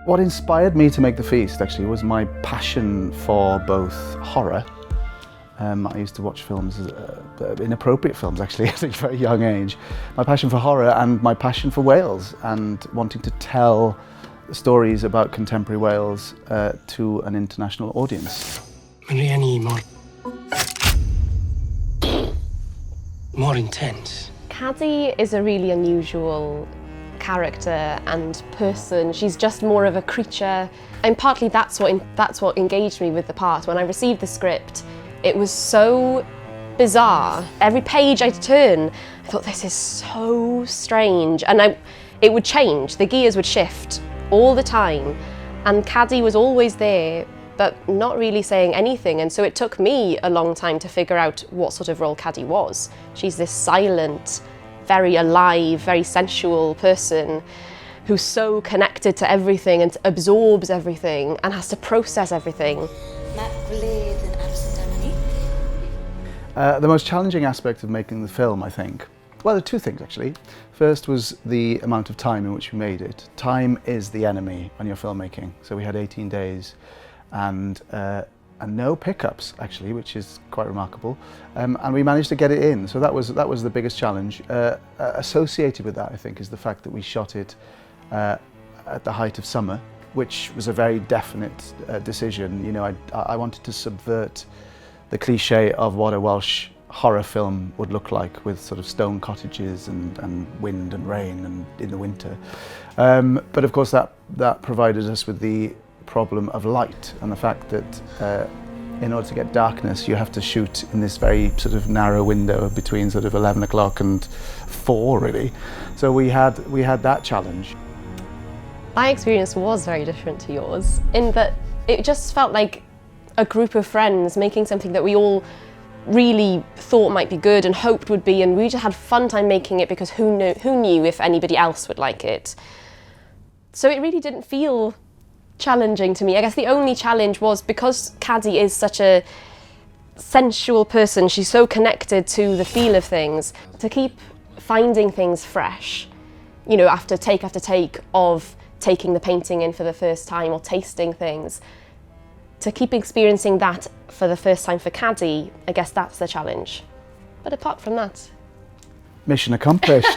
What inspired me to make The Feast actually was my passion for both horror. I used to watch films, inappropriate films actually, at a very young age. My passion for horror and my passion for Wales and wanting to tell stories about contemporary Wales to an international audience. More intense. Caddy is a really unusual character and person. She's just more of a creature, and partly that's what engaged me with the part. When I received the script, it was so bizarre. Every page I turn, I thought, this is so strange, and it would change. The gears would shift all the time, and Caddy was always there, but not really saying anything, and so it took me a long time to figure out what sort of role Caddy was. She's this silent, very alive, very sensual person who's so connected to everything and absorbs everything and has to process everything. The most challenging aspect of making the film, I think, well, there are two things actually. First was the amount of time in which we made it. Time is the enemy when you're filmmaking. So we had 18 days and no pickups actually, which is quite remarkable. And we managed to get it in. So that was the biggest challenge. Associated with that, I think, is the fact that we shot it at the height of summer, which was a very definite decision. You know, I wanted to subvert the cliche of what a Welsh horror film would look like, with sort of stone cottages and wind and rain and in the winter. But of course that provided us with the problem of light and the fact that in order to get darkness you have to shoot in this very sort of narrow window between sort of 11 o'clock and 4 really. So we had that challenge. My experience was very different to yours in that it just felt like a group of friends making something that we all really thought might be good and hoped would be, and we just had fun time making it because who knew if anybody else would like it. So it really didn't feel challenging to me. I guess the only challenge was because Caddy is such a sensual person, she's so connected to the feel of things, to keep finding things fresh, you know, after take of taking the painting in for the first time or tasting things. To keep experiencing that for the first time for Caddy, I guess that's the challenge. But apart from that... Mission accomplished.